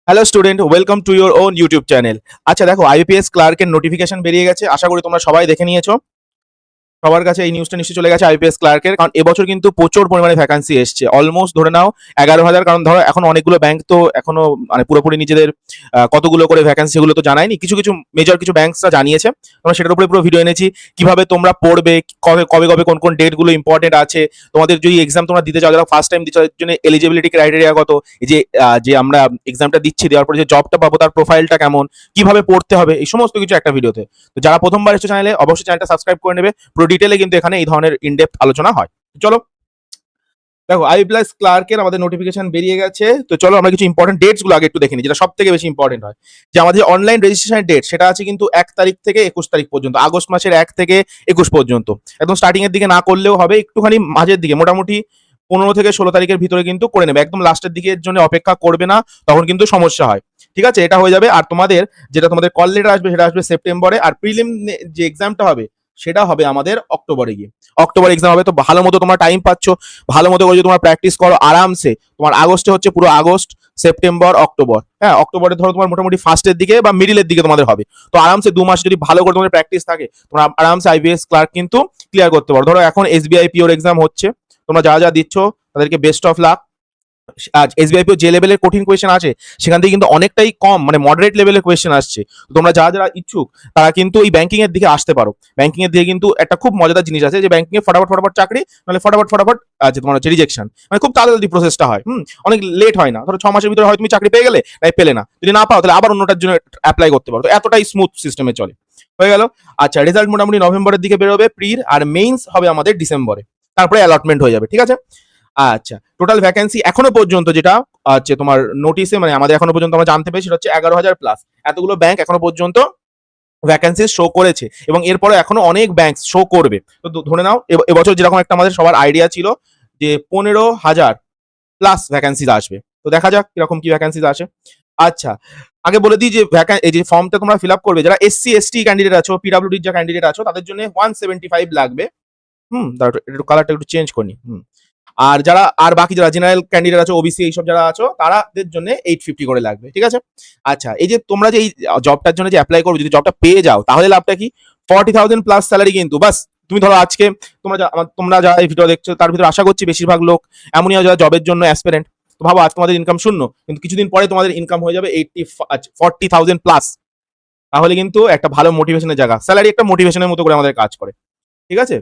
Hello student, welcome to your own YouTube channel. আচ্ছা দেখো, IPS ক্লার্কের notification বেরিয়ে গেছে। আশা করি তোমরা সবাই দেখে নিয়েছো। সবার কাছে এই নিউজটা নিশ্চয়ই চলে গেছে আইপিএস ক্লার্কের, কারণ এবছর কিন্তু প্রচুর পরিমাণে ভ্যাকান্সি এসছে। অলমোস্ট ধরে নাও 11,000। কারণ ধরো এখন অনেকগুলো ব্যাংক তো এখনো মানে পুরোপুরি নিজেদের কতগুলো করে ভ্যাকান্সি সেগুলো তো জানায়নি। কিছু কিছু মেজর কিছু ব্যাংকসরা জানিয়েছে। আমরা সেটার উপরে পুরো ভিডিও এনেছি, কিভাবে তোমরা পড়বে, কবে কবে কবে কোন কোন ডেটগুলো ইম্পর্টেন্ট আছে, তোমাদের যদি এক্সাম তোমরা দিতে চাও, যারা ফার্স্ট টাইম দিচ্ছ তাদের জন্য এলিজিবিলিটি ক্রাইটেরিয়া কত, এই যে যে আমরা এক্সামটা দিচ্ছি, দেওয়ার পরে যে জবটা পাবো তার প্রোফাইলটা কেমন, কিভাবে পড়তে হবে, এই সমস্ত কিছু একটা ভিডিওতে। তো যারা প্রথমবার এসেছে চ্যানেলে, অবশ্যই চ্যানেলটা সাবস্ক্রাইব করে নেবে। পুরো ডিটেলে কিন্তু এখানে এই ধরনের ইনডেপথ আলোচনা হয়। চলো দেখো, আইপ্লাস ক্লার্কের আমাদের নোটিফিকেশন বেরিয়ে গেছে। তো চলো আমরা কিছু ইম্পর্টেন্ট ডেটস গুলো আগে একটু দেখে নিই, যেটা সব থেকে বেশি ইম্পর্টেন্ট হয়। যে আমাদের অনলাইন রেজিস্ট্রেশনের ডেট, সেটা আছে কিন্তু 1 তারিখ থেকে 21 তারিখ পর্যন্ত, আগস্ট মাসের 1 থেকে 21 পর্যন্ত। একদম স্টার্টিং এর দিকে না করলেও হবে, একটুখানি মাঝের দিকে, মোটামুটি 15 থেকে 16 তারিখের ভিতরে কিন্তু করে নেবে। একদম লাস্টের দিকের জন্য অপেক্ষা করবে না, তখন কিন্তু সমস্যা হয়। ঠিক আছে, এটা হয়ে যাবে। আর তোমাদের যেটা তোমাদের কল লেটার আসবে, সেটা আসবে সেপ্টেম্বরে। আর প্রিলিম যে এক্সামটা হবে, সেটা হবে আমাদের অক্টোবরে গিয়ে। অক্টোবর এক্সাম হবে। তো ভালো মতো তোমরা টাইম পাচ্ছ, ভালো মতো করে যদি তোমরা প্র্যাকটিস করো আরামসে, তোমার আগস্টে হচ্ছে পুরো আগস্ট, সেপ্টেম্বর, অক্টোবর। হ্যাঁ, অক্টোবরে ধরো তোমার মোটামুটি ফার্স্টের দিকে বা মিডিলের দিকে তোমাদের হবে। তো আরামসে 2 মাস যদি ভালো করে তোমাদের প্র্যাকটিস থাকে, তোমরা আরামসে আইবিএস ক্লার্ক কিন্তু ক্লিয়ার করতে পারো। ধরো এখন এসবিআই পিওর এক্সাম হচ্ছে, তোমরা যা যা দিচ্ছ তাদেরকে বেস্ট অফ লাক। আজ এসবিআই যে লেভেলের কঠিন কোয়েশ্চেন আছে, সেখান থেকে কিন্তু অনেকটাই কম, মানে মডারেট লেভেলের কোয়েশ্চেন আসছে। তোমরা যারা যারা ইচ্ছুক, তারা কিন্তু এই ব্যাংকিং এর দিকে আসতে পারো। ব্যাংকিং এর দিকে কিন্তু একটা খুব মজাদার জিনিস আছে, যে ব্যাংকিং এ ফটাফট ফটাফট চাকরি, মানে ফটাফট ফটাফট আছে তোমার হচ্ছে রিজেকশন, মানে খুব তাড়াতাড়ি প্রসেসটা হয়। অনেক লেট হয় না। ধরো 6 মাসের ভিতরে হয় তুমি চাকরি পেয়ে গেলে, তাই পেলে না, যদি না পাও তাহলে আবার অন্যটার জন্য অ্যাপ্লাই করতে পারো। তো এতটাই স্মুথ সিস্টেমে চলে। হয়ে গেল। আচ্ছা, রেজাল্ট মোটামুটি নভেম্বরের দিকে বেরোবে প্রির, আর মেইনস হবে আমাদের ডিসেম্বরে। তারপরে অ্যালটমেন্ট হয়ে যাবে। ঠিক আছে। আচ্ছা, টোটাল ভ্যাকেন্সি এখনো পর্যন্ত যেটা আছে তোমার নোটিশে, মানে আমাদের এখনো পর্যন্ত আমরা জানতে পেরেছি, সেটা হচ্ছে 11,000 প্লাস। এতগুলো ব্যাংক এখনো পর্যন্ত ভ্যাকেন্সি শো করেছে, এবং এরপরে এখনো অনেক ব্যাংক শো করবে। তো ধরে নাও এবছর যেরকম একটা আমাদের সবার আইডিয়া ছিল যে 15,000 প্লাস ভ্যাকেন্সি আসবে। তো দেখা যাক কিরকম কি ভ্যাকেন্সি আসে। আচ্ছা, আগে বলে দিই যে এই যে ফর্মটা তোমরা ফিল আপ করবে, যারা এসসি এসটি ক্যান্ডিডেট আছো, পিডব্লিউডি যা ক্যান্ডিডেট আছো, তাদের জন্য 175 লাগবে। দাঁড়াও, একটু কালারটা একটু চেঞ্জ করি। আর যারা আর বাকি যারা জেনারেল ক্যান্ডিডেট আছো, ওবিসি এইসব যারা আছো, তাদের জন্য 850 করে লাগবে। ঠিক আছে। আচ্ছা, এই যে তোমরা যে এই জবটার জন্য যে অ্যাপ্লাই করবে, যদি জবটা পেয়ে যাও, তাহলে লাভটা কি? 40,000 প্লাস স্যালারি কিন্তু বাস। তুমি ধরো আজকে তোমরা যারা এই ভিডিও দেখছো, তার ভিতরে আশা করছি বেশিরভাগ লোক এমনই যারা জবের জন্য অ্যাসপিরেন্ট। তো ভাবো, আজ তোমাদের ইনকাম শূন্য, কিন্তু কিছুদিন পরে তোমাদের ইনকাম হয়ে যাবে 40,000 প্লাস। তাহলে কিন্তু একটা ভালো মোটিভেশনের জায়গা। স্যালারি একটা মোটিভেশনের মতো করে আমাদের কাজ করে। ঠিক আছে।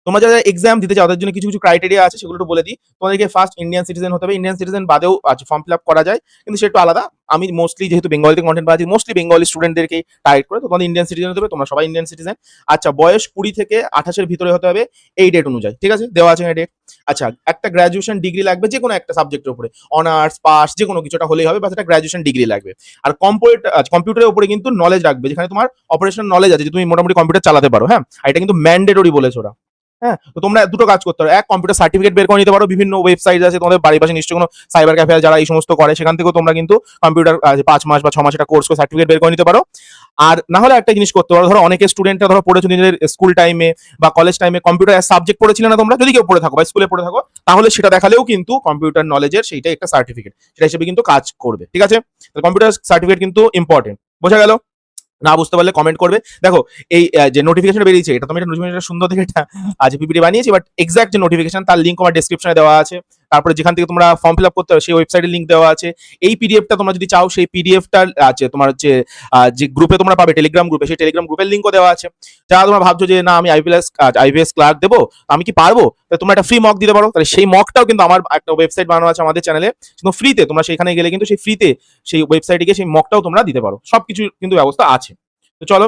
তোমরা যারা এক্সাম দিতে চাও, তাদের জন্য কিছু কিছু ক্রাইটেরিয়া আছে, সেগুলো একটু বলে দিই। তোমাদেরকে ফার্স্ট ইন্ডিয়ান সিটিজেন হতে হবে। ইন্ডিয়ান সিটিজেন বাদেও ফর্ম ফিল আপ করা যায়, কিন্তু সেটা একটু আলাদা। আমি মোস্টলি যেহেতু বেঙ্গলিতে কন্টেন্ট বানাচ্ছি, মোস্টলি বেঙ্গলি স্টুডেন্টদেরকে টার্গেট করে। তো তোমাদের ইন্ডিয়ান সিটিজেন হতে হবে, তোমরা সবাই ইন্ডিয়ান সিটিজেন। আচ্ছা, বয়স 20 থেকে 28-এর ভিতরে হতে হবে এই ডেট অনুযায়ী। ঠিক আছে, দেওয়া আছে ডেট। আচ্ছা, একটা গ্র্যাজুয়েশন ডিগ্রি লাগবে যে কোনো একটা সাবজেক্টের উপরে, অনার্স পাস যে কোনো কিছুটা হলেই হবে, বাস একটা গ্র্যাজুয়েশন ডিগ্রি লাগবে। আর কম্পিউটারের উপরে কিন্তু নলেজ রাখবে, যেখানে তোমার অপারেশনাল নলেজ আছে, যে তুমি মোটামুটি কম্পিউটার চালাতে পারো। হ্যাঁ, আর এটা কিন্তু ম্যান্ডেটরি বলেছে ওরা। হ্যাঁ, তো তোমরা দুটো কাজ করতে পারো। এক, কম্পিউটার সার্টিফিকেট বের করে নিতে পারো। বিভিন্ন ওয়েবসাইট আছে তোমাদের বাড়ির পাশে, নিশ্চয়ই কোনো সাইবার ক্যাফে যারা এই সমস্ত করে, সেখান থেকেও তোমরা কিন্তু কম্পিউটার 5 মাস বা 6 মাস একটা কোর্স করে সার্টিফিকেট বের করে নিতে পারো। আর না হলে একটা জিনিস করতে পারো, ধরো অনেকে স্টুডেন্টরা ধরো পড়েছো নিজেদের স্কুল টাইমে বা কলেজ টাইমে, কম্পিউটার সাবজেক্ট পড়েছিলে না তোমরা, যদি কেউ পড়ে থাকো বা স্কুলে পড়ে থাকো, তাহলে সেটা দেখালেও কিন্তু কম্পিউটার নলেজের সেইটাই একটা সার্টিফিকেট, সেটা হিসেবে কিন্তু কাজ করবে। ঠিক আছে, কম্পিউটার সার্টিফিকেট কিন্তু ইম্পর্টেন্ট। বোঝা গেল? না বুঝতে পারলে কমেন্ট করবে। দেখো, এই যে নোটিফিকেশন বেরিয়েছে, এটা তুমি একটা নোটিফিকেশন সুন্দর থেকে একটা আজ পিপিটি বানিয়েছি, বাট এক্সাক্ট যে নোটিফিকেশন, তার লিঙ্ক আমার ডেসক্রিপশনে দেওয়া আছে। তারপরে যেখান থেকে তোমরা ফর্ম ফিল আপ করতে হবে, সেই ওয়েবসাইটের লিঙ্ক দেওয়া আছে। এই পিডিএফটা তোমরা যদি চাও, সেই পিডিএফটা আছে তোমার হচ্ছে যে গ্রুপে তোমরা পাবে, টেলিগ্রাম গ্রুপে, সেই টেলিগ্রাম গ্রুপের লিঙ্কও দেওয়া আছে। যারা তোমরা ভাবছো যে না, আমি আইপিএস ক্লার্ক দেবো, আমি কি পারবো, তাহলে তোমরা একটা ফ্রি মক দিতে পারো। তাহলে সেই মকটাও কিন্তু আমার একটা ওয়েবসাইট বানানো আছে আমাদের চ্যানেলে, কিন্তু ফ্রিতে। তোমরা সেখানে গেলে কিন্তু সেই ফ্রিতে সেই ওয়েবসাইটে গিয়ে সেই মকটাও তোমরা দিতে পারো। সবকিছু কিন্তু ব্যবস্থা আছে। তো চলো।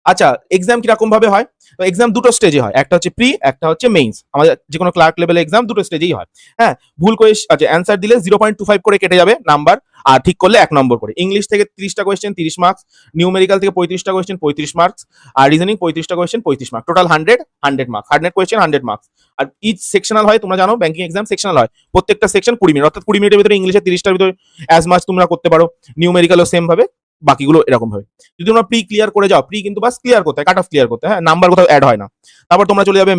আচ্ছা, এক্সাম কিরকম ভাবে হয়? তো এক্সাম দুটো স্টেজে হয়, একটা হচ্ছে প্রি, একটা হচ্ছে মেইনস। আমাদের যে কোনো ক্লার্ক লেভেল এক্সাম দুটো স্টেজেই হয়। হ্যাঁ, ভুল কোয়েশ্চেন আচ্ছা অ্যান্সার দিলে 0.25 করে কেটে যাবে নাম্বার, আর ঠিক করলে 1 নম্বর করে। ইংলিশ থেকে 30টা কোয়েশ্চেন 30 মার্কস, নিউমেরিক্যাল থেকে 35টা কোয়েশ্চেন 35 মার্কস, আর রিজনিং 35টা question 35 marks, total 100 marks. 100 question 100 marks. আর ইচ সেকশনাল হয়, তোমরা জানো ব্যাংকিং এক্সাম সেকশনাল হয়। প্রত্যেকটা সেকশন 20 মিনিট, অর্থাৎ 20 মিনিটের ভিতরে ইংলিশের 30টার ভিতরে অ্যাজ মাচ তোমরা করতে পারো। নিউমেরিক্যালও সেম ভাবে বাকিগুলো এরকম ভাবে। যদি তোমরা প্রি ক্লিয়ার করে যাও, প্রি কিন্তু বাস ক্লিয়ার করতে হয়, কাট অফ ক্লিয়ার করতে হয়, হ্যাঁ, নাম্বার কোথাও অ্যাড হয় না। তারপর তোমরা চলে যাবে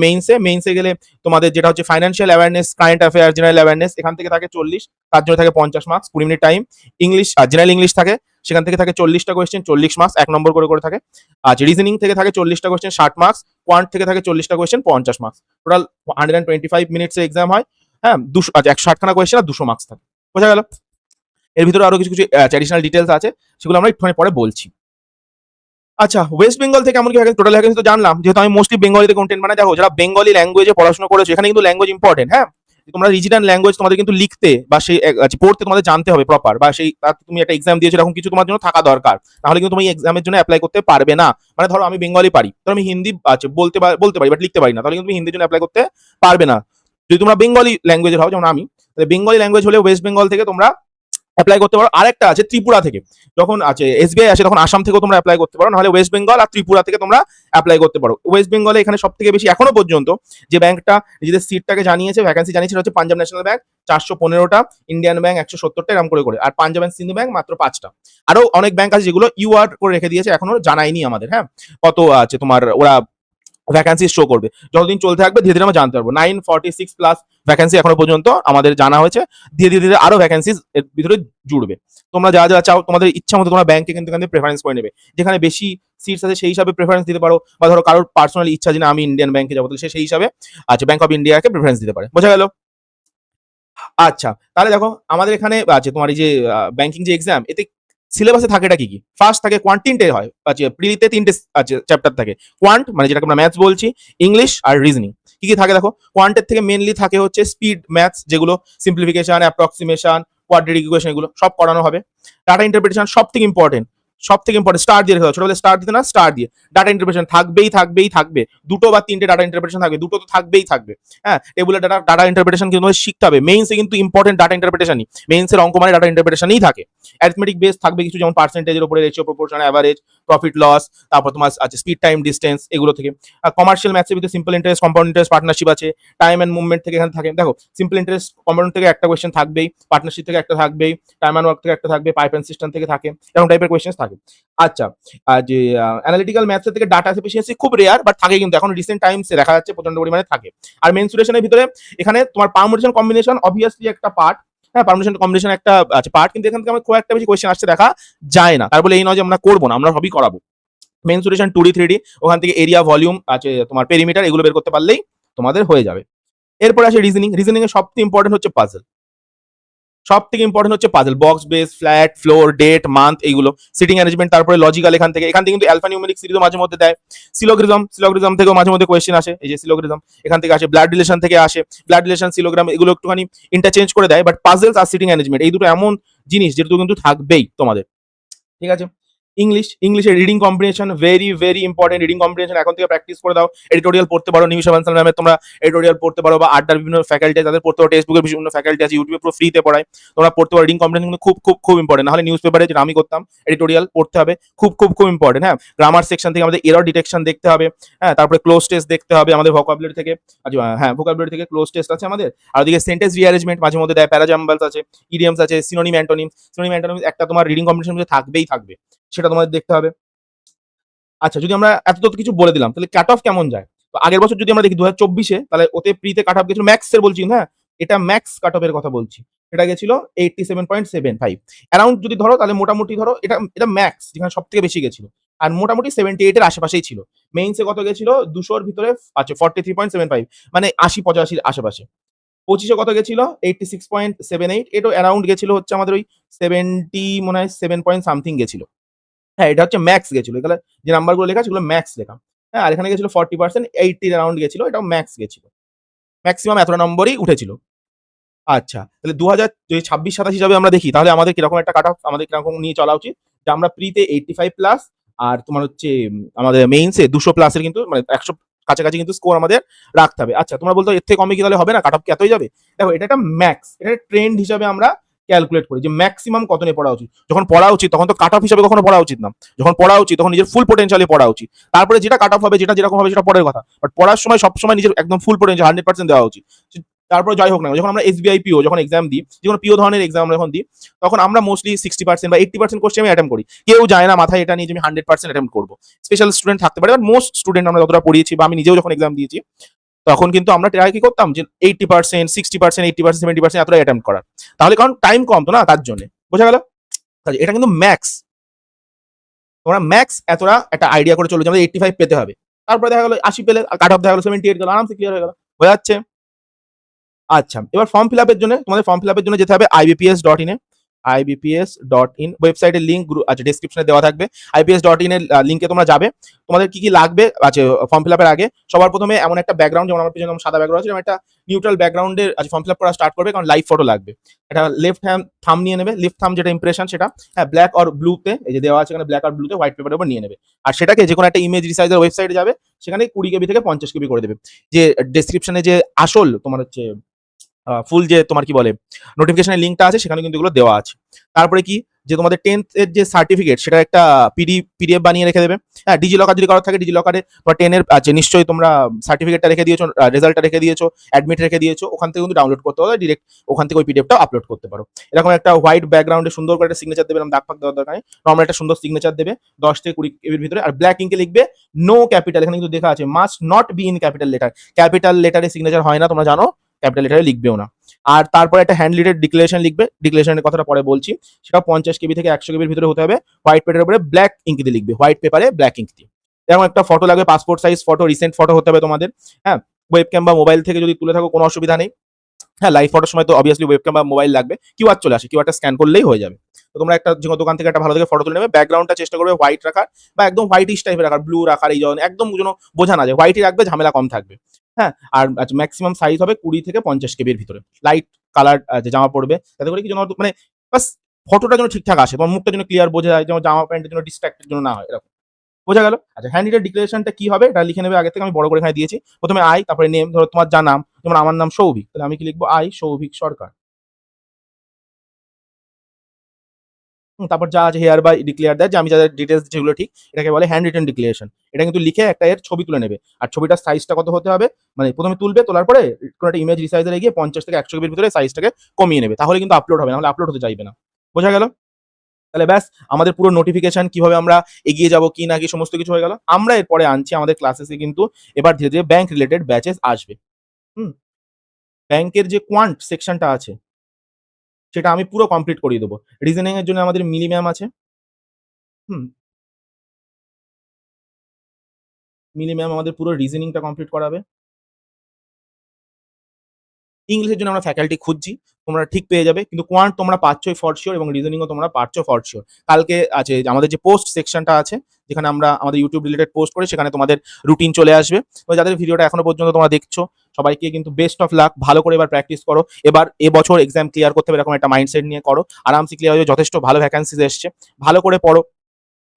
মেইনসে গেলে তোমাদের যেটা হচ্ছে financial awareness, current affair, general awareness, এখান থেকে থাকে 40, তার জন্য থাকে 50 মার্কস, 20 মিনিট টাইম। ইংলিশ আর জেনারেল ইংলিশ থাকে, সেখান থেকে থাকে 40টা কোয়েশ্চেন, 40 মার্কস, 1 নম্বর করে থাকে। আচ্ছা, রিজনিং থেকে থাকে 40টা কোয়েশ্চেন, 60 মার্কস। কোয়ান্ট থেকে থাকে 40টা question, 50 marks. Total 125 minutes exam হয়, হ্যাঁ। 200, আচ্ছা, 160 খানা কোয়েশ্চেন আর 200 মার্কস থাকে। বোঝা গেল? এর ভিতরে আরো কিছু কিছু ট্র্যাডিশনাল ডিটেলস আছে, সেগুলো আমরা একটুখানি পরে বলছি। আচ্ছা, ওয়েস্ট বেঙ্গল থেকে এমন কি টোটাল ভ্যাকেন্সি তো জানলাম, যেহেতু আমি মোস্টলি বেঙ্গলিতে কন্টেন্ট মানে দেখো, যারা বেঙ্গলি ল্যাঙ্গুয়েজে পড়াশোনা করেছো, এখানে কিন্তু ল্যাঙ্গুয়েজ ইম্পর্টেন্ট, হ্যাঁ। তোমরা রিজিনাল ল্যাঙ্গুয়েজ তোমাদের কিন্তু লিখতে বা সেই পড়তে তোমাদের জানতে হবে প্রপার, বা সেই তুমি একটা এক্সাম দিয়েছো, এরকম কিছু তোমার জন্য থাকা দরকার, তাহলে কিন্তু তুমি এক্সামের জন্য অ্যাপ্লাই করতে পারবে না। মানে ধরো আমি বেঙ্গলি পারি, ধরো আমি হিন্দি বলতে পারি বাট লিখতে পারি না, তাহলে কিন্তু তুমি হিন্দির জন্য অ্যাপ্লাই করতে পারবে না। যদি তোমরা বেঙ্গলি ল্যাঙ্গুয়েজের হও, যেমন আমি, বেঙ্গলি ল্যাঙ্গুয়েজ হলে ওয়েস্ট বেঙ্গল থেকে তোমরা অ্যাপ্লাই করতে পারো। আরেকটা আছে ত্রিপুরা থেকে, যখন আছে এসবিআই আসে তখন আসাম থেকেও তোমরা অ্যাপ্লাই করতে পারো, নাহলে ওয়েস্ট বেঙ্গল আর ত্রিপুরা থেকে তোমরা অ্যাপ্লাই করতে পারো। ওয়েস্ট বেঙ্গলে এখানে সব থেকে বেশি এখনো পর্যন্ত যে ব্যাংকটা নিজেদের সিটটাকে জানিয়েছে, ভ্যাকেন্সি জানিয়েছে, সেটা হচ্ছে পাঞ্জাব ন্যাশনাল ব্যাংক, 415টা, ইন্ডিয়ান ব্যাংক 170টা, এরকম করে, আর পাঞ্জাব অ্যান্ড সিন্ধু ব্যাংক মাত্র 5টা। আরো অনেক ব্যাংক আছে যেগুলো ইউআর করে রেখে দিয়েছে, এখনো জানায়নি আমাদের, হ্যাঁ, কত আছে তোমার ওরা ভ্যাকেন্সি শো করবে। যতদিন চলতে থাকবে ধীরে ধীরে আমরা জানতে পারবো। 946 প্লাস ভ্যাকেন্সি এখনো পর্যন্ত আমাদের জানা হয়েছে, ধীরে ধীরে আরো ভ্যাকেন্সি এর ভিতরে জুড়বে। তোমরা যা যা চাও তোমাদের ইচ্ছা মতো তোমরা ব্যাংকে কিন্তু এখানে প্রেফারেন্স করে নেবে, যেখানে বেশি সিটস আছে সেই হিসাবে প্রেফারেন্স দিতে পারো, বা ধরো কারোর পার্সোনাল ইচ্ছা যে না আমি ইন্ডিয়ান ব্যাংকে যাবো, তাহলে সেই হিসাবে আচ্ছা ব্যাংক অফ ইন্ডিয়াকে প্রেফারেন্স দিতে পারে। বোঝা গেল? আচ্ছা, তাহলে দেখো আমাদের এখানে আছে তোমার এই যে ব্যাংকিং যে এক্সাম, এতে সিলেবাসে থাকেটা কি কি? ফার্স্ট থাকে কোয়ান্ট, তিনটে হয়, আচ্ছা প্রিলিতে 3টে চ্যাপ্টার থাকে। কোয়ান্ট মানে যেটাকে আমরা ম্যাথস বলছি, ইংলিশ আর রিজনিং। কি কি থাকে দেখো, কোয়ান্টের থেকে মেনলি থাকে হচ্ছে স্পিড ম্যাথস, যেগুলো সিম্পলিফিকেশন, অ্যাপ্রক্সিমেশন, কোয়াড্রেটিক ইকুয়েশন, এগুলো সব করানো হবে। ডাটা ইন্টারপ্রিটেশন সব থেকে ইম্পর্টেন্ট, স্টার দিয়ে রেখে দাও, ছোটবেলায় স্টার দিতে না, স্টার দিয়ে ডাটা ইন্টারপ্রিটেশন থাকবে, 2টো বা 3টে ডাটা ইন্টারপ্রিটেশন থাকবে, 2টো তো থাকবে, হ্যাঁ। টেবুলার ডাটা ইন্টারপ্রিটেশন কিন্তু শিখতে হবে, মেইনসে কিন্তু ইম্পর্টেন্ট ডাটা ইন্টারপ্রিটেশনই, মেইনসের অঙ্ক মানে ডাটা ইন্টারপ্রিটেশনই থাকে। অ্যারিথমেটিক বেস থাকবে কিছু, যেমন পার্সেন্টেজের উপরে, ratio, proportion, average, profit loss, তারপর তোমার আছে স্পিড, টাইম, ডিস্টেন্স, এগুলো থেকে। আর কমার্শিয়াল ম্যাথসের ভিতরে simple interest, compound interest, partnership আছে, টাইম এন্ড মুভমেন্ট থেকে এখানে থাকে। দেখো সিম্পল ইন্টারেস্ট কম্পাউন্ড থেকে একটা কোয়েশ্চেন থাকবেই, পার্টনারশিপ থেকে একটা থাকবেই, টাইম এন্ড ওয়ার্ক থেকে একটা থাকবে, পাইপ এন্ড সিস্টেম থেকে থাকে, এরকম টাইপের কোয়েশ্চেন থাকে। আচ্ছা, আর যে অ্যানালিটিক্যাল ম্যাথসের থেকে ডাটা এফিসিয়েন্সি খুব রেয়ার, বাট থাকে কিন্তু, এখন রিসেন্ট টাইমসে দেখা যাচ্ছে প্রচন্ড পরিমাণে থাকে। আর মেনসুরেশনের ভিতরে এখানে তোমার পারমুটেশন কম্বিনেশন অবভিয়াসলি একটা পার্ট, হ্যাঁ, পারমিশন কম্বিনেশন একটা আছে পার্ট, কিন্তু এখান থেকে আমার খুব একটা বেশি কোয়েশ্চেন আসছে দেখা যায় না। তার বলে এই নয় যে আমরা করবো না, আমরা সবই করাবো। মেনসুরেশন 2D 3D, ওখান থেকে এরিয়া, ভলিউম আছে, তোমার পেরিমিটার, এগুলো বের করতে পারলেই তোমাদের হয়ে যাবে। এরপরে আসে রিজনিং এর সবথেকে ইম্পর্টেন্ট হচ্ছে puzzle, box base, flat, floor, date, month, এইগুলো, সিটিং অ্যারেঞ্জমেন্ট, তারপরে লজিক্যাল, এখান থেকে কিন্তু অ্যালফা নিউমেরিক সিরিজও মাঝে মধ্যে দেয়। সিলোগ্রাম থেকেও মাঝে মধ্যে কোয়েশ্চেন আসে, এই যে সিলোগ্রাম এখান থেকে আসে, ব্লাড রিলেশন থেকে আসে, ব্লাড রিলেশন, সিলোগ্রাম, এগুলো একটুখানি ইন্টারচেঞ্জ করে দেয়, বাট পাজলস আর সিটিং অ্যারেঞ্জমেন্ট এই দুটো এমন জিনিস যেটা কিন্তু থাকবেই তোমাদের, ঠিক আছে। ইংলিশের reading combination very very important, reading combination এখন থেকে প্র্যাকটিস করে দাও। এডিটোরিয়াল পড়তে পারো, নিমিষা বানসাল ম্যামের তোমরা এডিটোরিয়াল পড়তে পারো, বা আড্ডার বিভিন্ন ফ্যাকাল্টি তাদের পড়তে পারো, টেক্সট বুকের বিভিন্ন ফ্যাকাল্টি আছে, ইউটিউবে পুরো ফ্রিতে পড়ায়, তোমরা পড়তে পারো। রিডিং কম্বিনেশন কিন্তু খুব খুব খুব ইম্পর্টেন্ট, নাহলে নিউজ পেপারে যেটা আমি করতাম এডিটোরিয়াল পড়তে হবে, খুব খুব খুব ইম্পর্টেন্ট, হ্যাঁ। গ্রামার সেকশন থেকে আমাদের এরর ডিটেকশন দেখতে হবে, হ্যাঁ, তারপরে ক্লোজ টেস্ট দেখতে হবে আমাদের ভোকাবুলারি থেকে, আচ্ছা হ্যাঁ ভোকাবুলারি থেকে ক্লোজ টেস্ট আছে আমাদের। আর ওদিকে সেন্টেন্স রিঅ্যারেঞ্জমেন্ট মাঝে মধ্যে দেয়, প্যারাজাম্বলস আছে, ইডিয়মস আছে, সিনোনিম অ্যান্টোনিম একটা তোমার রিডিং কম্বিনেশন থাকবেই থাকবে, সেটা তোমাদের দেখতে হবে। আচ্ছা, যদি আমরা এত কিছু বলে দিলাম, তাহলে কাট অফ কেমন যায়? তো আগের বছর যদি আমরা দেখি 2024-এ, তাহলে ওতে প্রিতে কাট অফ গেছিল, ম্যাক্স এর বলছি, হ্যাঁ, এটা ম্যাক্স কাট অফ এর কথা বলছি, এটা গেছিল 87.75 অ্যারাউন্ড। যদি ধরো তাহলে মোটামুটি ধরো এটা ম্যাক্স, যেখানে সব থেকে বেশি গেছিল, আর মোটামুটি 78 এর আশেপাশেই ছিল। মেইনসে কত গেছিল? 200-র ভিতরে, আচ্ছা 43.75, মানে 80-85 আশেপাশে। 25-এ কত গেছিল? 86.78, এটা অ্যারাউন্ড গেছিল হচ্ছে আমাদের ওই 70, মনে হয় 7 পয়েন্ট সামথিং গেছিল, হ্যাঁ। এটা হচ্ছে ম্যাক্স গেছিল, এখানে যে নাম্বারগুলো লেখা সেগুলো ম্যাক্স লেখা, হ্যাঁ। আর এখানে গেছিল 40%, 80 অ্যারাউন্ড গেছিল, এটাও ম্যাক্স গেছিল, ম্যাক্সিমাম এতটা নম্বরই উঠেছিল। আচ্ছা, তাহলে 2026-27 হিসাবে আমরা দেখি, তাহলে আমাদের কিরকম একটা কাট অফ, আমাদের কিরকম নিয়ে চলা উচিত, যে আমরা প্রিতে 85 প্লাস, আর তোমার হচ্ছে আমাদের মেইনসে 200 প্লাসের কিন্তু, মানে 100 কাছাকাছি কিন্তু স্কোর আমাদের রাখতে হবে। আচ্ছা, তোমরা বলতো এর থেকে কমে কি তাহলে হবে না, কাট অফ কি এতই যাবে? দেখো, এটা একটা ম্যাক্স, এটা ট্রেন্ড হিসাবে আমরা ক্যালকুলেট করি যে ম্যাক্সিমাম কত নিয়ে পড়া উচিত। যখন পড়া উচিত তখন তো কাট অফ হিসাবে কখনো পড়া উচিত না, যখন পড়া উচিত তখন নিজের ফুল পোটেনশিয়ালে পড়া উচিত। তারপরে যেটা কাট অফ হবে, যেটা যেরকম হবে সেটা পরের কথা, বাট পড়ার সময় সবসময় নিজের একদম ফুল পোটেনশিয়াল 100% দেওয়া উচিত। তারপর যাই হোক না যখন আমরা এসবিআই পিও যখন এক্সাম দিই, যে কোনো পিও ধরনের এক্সাম আমরা যখন দিই, তখন আমরা মোস্টলি 60% বা 80% কোশ্চেন আমি অ্যাটেম্প করি। কেউ যায় না মাথায় এটা নিয়ে যে আমি 100% অ্যাটেম্প করবো। স্পেশাল স্টুডেন্ট থাকতে পারে, বাট মোস্ট স্টুডেন্ট আমরা যতটা পড়িয়েছি বা আমি নিজেও যখন এক্সাম দিয়েছি, তখন কিন্তু আমরা ট্রাই কি করতাম যে 80%, 60%, 80%, 70% এতটাই অ্যাটেম্প করার। তাহলে কারণ টাইম কম তো না, তার জন্য। বোঝা গেল? এটা কিন্তু ম্যাক্স। তোমরা ম্যাক্স এতটা একটা আইডিয়া করে চলো যে আমাদের 85 পেতে হবে। তারপরে দেখা গেল 80 পেলে, কাট অফ দেখা গেল 78 গেল, আরামসে ক্লিয়ার হয়ে গেল। হয়ে যাচ্ছে। আচ্ছা, এবার ফর্ম ফিল আপের জন্য তোমাদের ফর্ম ফিল আপের জন্য যেতে হবে ibps.in এ। ibps.in ওয়েবসাইটের লিঙ্ক আচ্ছা ডেসক্রিপশনে দেওয়া থাকবে। ibps.in এর লিঙ্কে তোমরা যাবে। তোমাদের কি কি লাগবে আচ্ছা ফর্ম ফিল আপের আগে সবার প্রথমে এমন একটা ব্যাকগ্রাউন্ড, যেমন আমার পিছনে সাদা ব্যাকগ্রাউন্ড আছে, একটা নিউট্রাল ব্যাকগ্রাউন্ডের আচ্ছা ফর্ম ফিল আপ করা স্টার্ট করবে, কারণ লাইভ ফটো লাগবে। এটা লেফট হ্যান্ড থাম নিয়ে নেবে, লেফট থাম যেটা ইমপ্রেশন সেটা, হ্যাঁ ব্ল্যাক আর ব্লুতে, এই যে দেওয়া আছে এখানে ব্ল্যাক আর ব্লুতে হোয়াইট পেপারের উপর নিয়ে নেবে। আর সেটাকে যে কোনো একটা ইমেজ রিসাইজের ওয়েবসাইটে যাবে, সেখানে 20 কেবি থেকে 50 কেবি করে দেবে। যে ডেসক্রিপশনে যে আসল তোমার হচ্ছে ফুল যে তোমার কি বলে নোটিফিকেশনের লিঙ্কটা আছে, সেখানে কিন্তু এগুলো দেওয়া আছে। তারপরে কি যে তোমাদের 10th এর যে সার্টিফিকেট, সেটা একটা পিডিএফ বানিয়ে রেখে দেবে। হ্যাঁ, ডিজিলকার যদি করার থাকে, ডিজিলকারে তোমার 10 এর আছে নিশ্চয়ই তোমরা সার্টিফিকেটটা রেখে দিয়েছো, রেজাল্টটা রেখে দিয়েছো, অ্যাডমিট রেখে দিয়েছো, ওখান থেকে কিন্তু ডাউনলোড করতে হবে, ডিরেক্ট ওখান থেকে ওই পিডিএফটা আপলোড করতে পারো। এরকম একটা হোয়াইট ব্যাকগ্রাউন্ডে সুন্দর করে একটা সিগনেচার দেবে, দাগ ফাগ দেওয়ার দরকার নেই, নর্মাল একটা সুন্দর সিগনেচার দেবে 10 থেকে 20 এর ভিতরে। আর ব্ল্যাক ইঙ্কে লিখবে নো ক্যাপিটাল, এখানে কিন্তু লেখা আছে must not be in capital letter. Capital লেটারে সিগনেচার হয় না, তোমরা জানো, ক্যাপিটাল লেটারে লিখবেও না। আর তারপরে একটা হ্যান্ড লিডেড ডিক্লারেশন লিখবে, ডিক্লারেশনের কথাটা পরে বলছি। সেটা 50 কেবি থেকে 100 কেবির ভিতরে হতে হবে। হোয়াইট পেপারের উপরে ব্ল্যাক ইঙ্ক দিয়ে লিখবে, হোয়াইট পেপারে ব্ল্যাক ইঙ্ক দিয়ে। এরকম একটা ফটো লাগবে, passport size photo, recent photo হতে হবে তোমাদের। হ্যাঁ, ওয়েবক্যাম বা মোবাইল থেকে যদি তুলে থাকো কোনো অসুবিধা নেই। হ্যাঁ, লাইভ ফটোর সময় তো অবভিয়াসলি ওয়েবক্যাম বা মোবাইল লাগবে। কিউআর চলে আসে, কিউআরটা স্ক্যান করলেই হয়ে যাবে। তো তোমরা একটা যে কোনো দোকান থেকে একটা ভালো থেকে ফটো তুলে নেবে। ব্যাকগ্রাউন্ডটা চেষ্টা করবে হোয়াইট রাখার, বা একদম হোয়াইটিশ টাইপের রাখার, ব্লু রাখার, এই জন্য একদম যেন বোঝা না যায়, হোয়াইটই রাখবে, ঝামেলা কম থাকবে। হ্যাঁ, আর ম্যাক্সিমাম সাইজ হবে 20 থেকে 50 কেবির ভিতরে। লাইট কালার যে জামা পড়বে, তাতে করে কি যেন মানে বাস ফটোটা যেন ঠিকঠাক আসে, তোমার মুখটা যেন ক্লিয়ার বোঝা যায়, যেন জামা প্যান্টের জন্য ডিস্ট্রাক্টের জন্য না হয়, এরকম। বোঝা গেল? আচ্ছা, হ্যান্ড রিটেন ডিক্লারেশনটা কি হবে এটা লিখে নেবে আগে থেকে, আমি বড় করে এখানে দিয়েছি। প্রথমে আই, তারপরে নেম, ধরো তোমার যা নাম, যেমন আমার নাম সৌভিক, তাহলে আমি কি লিখবো, আই সৌভিক সরকার। তারপর যা আছে হেয়ার বাই ডিক্লেয়ার দ্যাট, যে আমি যাদের ডিটেলস যেগুলো ঠিক, এটাকে বলে হ্যান্ড রিটেন ডিক্লারেশন। এটা কিন্তু লিখে একটা এর ছবি তুলে নেবে। আর ছবিটার সাইজটা কত হতে হবে, মানে প্রথমে তুলবে, তোলার পরে কোনো একটা ইমেজ রিসাইজারে গিয়ে 50 থেকে 100 কেবির ভিতরে সাইজটাকে কমিয়ে নেবে, তাহলে কিন্তু আপলোড হবে, নাহলে আপলোড হতে চাইবে না। বোঝা গেল? তাহলে ব্যাস, আমাদের পুরো নোটিফিকেশন কিভাবে আমরা এগিয়ে যাব কি না কি সমস্ত কিছু হয়ে গেল। আমরা এরপরে আনছি আমাদের ক্লাসেসে কিন্তু এবার ধীরে ধীরে ব্যাংক রিলেটেড ব্যাচেস আসবে। হুম, ব্যাংকের যে কোয়ান্ট সেকশনটা আছে, সেটা আমি পুরো কমপ্লিট করিয়ে দেবো। রিজনিং এর জন্য আমাদের মিলি ম্যাম আছে। হুম, মিলি ম্যাম আমাদের পুরো রিজনিংটা কমপ্লিট করাবে। ইংলিশের জন্য আমরা ফ্যাকাল্টি খুঁজছি, তোমরা ঠিক পেয়ে যাবে। কিন্তু কোয়ান্ট তোমরা পাচ্ছই ফর শিওর, এবং রিজনিংও তোমরা পাচ্ছ ফর শিওর। কালকে আছে আমাদের যে পোস্ট সেকশনটা আছে, যেখানে আমরা আমাদের ইউটিউব রিলেটেড পোস্ট করি, সেখানে তোমাদের রুটিন চলে আসবে। তো যাদের ভিডিওটা এখনো পর্যন্ত তোমরা দেখছো, সবাইকে কিন্তু বেস্ট অফ লাক। ভালো করে এবার প্র্যাকটিস করো। এবার এবছর এক্সাম ক্লিয়ার করতে হবে এরকম একটা মাইন্ডসেট নিয়ে করো, আরামসে ক্লিয়ার হয়ে, যথেষ্ট ভালো ভ্যাকেন্সিজ এসছে। ভালো করে পড়ো,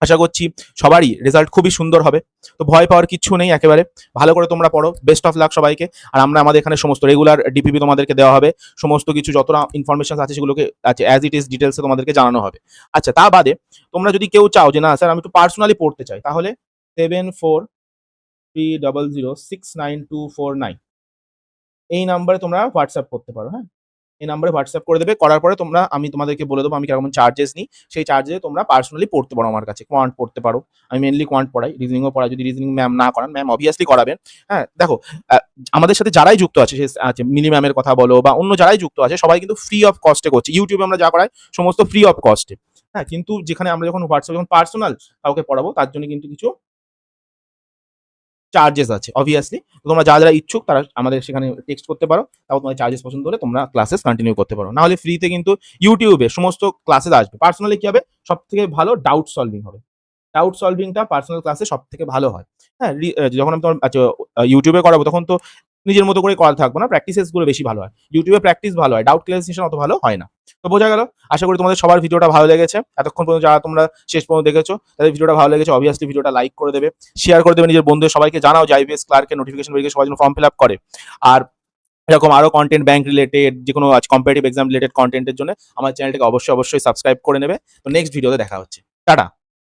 আশা করছি সবারই রেজাল্ট খুবই সুন্দর হবে। তো ভয় পাওয়ার কিচ্ছু নেই একেবারে। ভালো করে তোমরা পড়ো, বেস্ট অফ লাক সবাইকে। আর আমাদের এখানে সমস্ত রেগুলার ডিপিপি তোমাদেরকে দেওয়া হবে, সমস্ত কিছু যতটা ইনফরমেশন আছে সেগুলোকে আছে অ্যাজ ইট ইজ ডিটেলসে তোমাদেরকে জানানো হবে। আচ্ছা, তা বাদে তোমরা যদি কেউ চাও যে না স্যার আমি একটু পার্সোনালি পড়তে চাই, তাহলে 7430069249 এই নাম্বারে তোমরা হোয়াটসঅ্যাপ করতে পারো। হ্যাঁ, এই নাম্বারে হোয়াটসঅ্যাপ করে দেবে। করার পরে আমি তোমাদেরকে বলে দেবো আমি কেমন চার্জেস নিই। সেই চার্জে তোমরা পার্সোনালি পড়তে পারো আমার কাছে। কোয়ান্ট পড়তে পারো। আমি মেইনলি কোয়ান্ট পড়াই, রিজনিংও পড়াই। যদি রিজনিং ম্যাম না করান, ম্যাম অবভিয়াসলি করাবেন। হ্যাঁ, দেখো আ আমাদের সাথে যারাই যুক্ত আছে, সে আছে মিলি ম্যামের কথা বলো বা অন্য যারাই যুক্ত আছে, সবাই কিন্তু ফ্রি অফ কস্টে করছে। ইউটিউবে আমরা যা করাই সমস্ত ফ্রি অফ কস্টে। হ্যাঁ, কিন্তু যেখানে আমরা যখন হোয়াটসঅ্যাপ যখন পার্সোনাল কাউকে পড়াবো, তার জন্য কিন্তু কিছু চার্জেস আছে অবভিয়াসলি। তো তোমরা যারা ইচ্ছুক তারা আমাদের সেখানে টেক্সট করতে পারো। তাও তোমাদের চার্জেস পছন্দ হলে তোমরা ক্লাসেস কন্টিনিউ করতে পারো। না হলে ফ্রিতে কিন্তু ইউটিউবে সমস্ত ক্লাসেস আসবে। পার্সোনালি কি হবে? সবথেকে ভালো ডাউট সলভিং হবে। ডাউট সলভিংটা পার্সোনাল ক্লাসে সবথেকে ভালো হয়। হ্যাঁ, যখন আমি তোমার ইউটিউবে করাবো, তখন তো নিজের মতো করে করা থাকবো না। প্র্যাকটিসেস গুলো বেশি ভালো হয়। ইউটিউবে প্র্যাকটিস ভালো হয়। ডাউট ক্লারিফিকেশন অত ভালো হয় না। তো বোঝা গেল? আশা করি তোমাদের সবার ভিডিওটা ভালো লেগেছে। এতক্ষণ পর্যন্ত যারা তোমরা শেষ পর্যন্ত দেখেছো, তাদের ভিডিওটা ভালো লেগেছে অবভিয়াসলি ভিডিওটা লাইক করে দেবে, শেয়ার করে দেবে নিজের বন্ধুদের, সবাইকে জানাও যে আইবিএস ক্লার্কের নোটিফিকেশন বেরিয়ে গেছে, সবাই যেন ফর্ম ফিল আপ করে। আর এরকম আরো কনটেন্ট ব্যাংক রিলেটেড যেকোনো কম্পিটিটিভ এক্সাম রিলেটেড কনটেন্টের জন্য আমার চ্যানেলটাকে অবশ্যই সাবস্ক্রাইব করে নেবে। তো নেক্সট ভিডিওতে দেখা হচ্ছে। টাটা।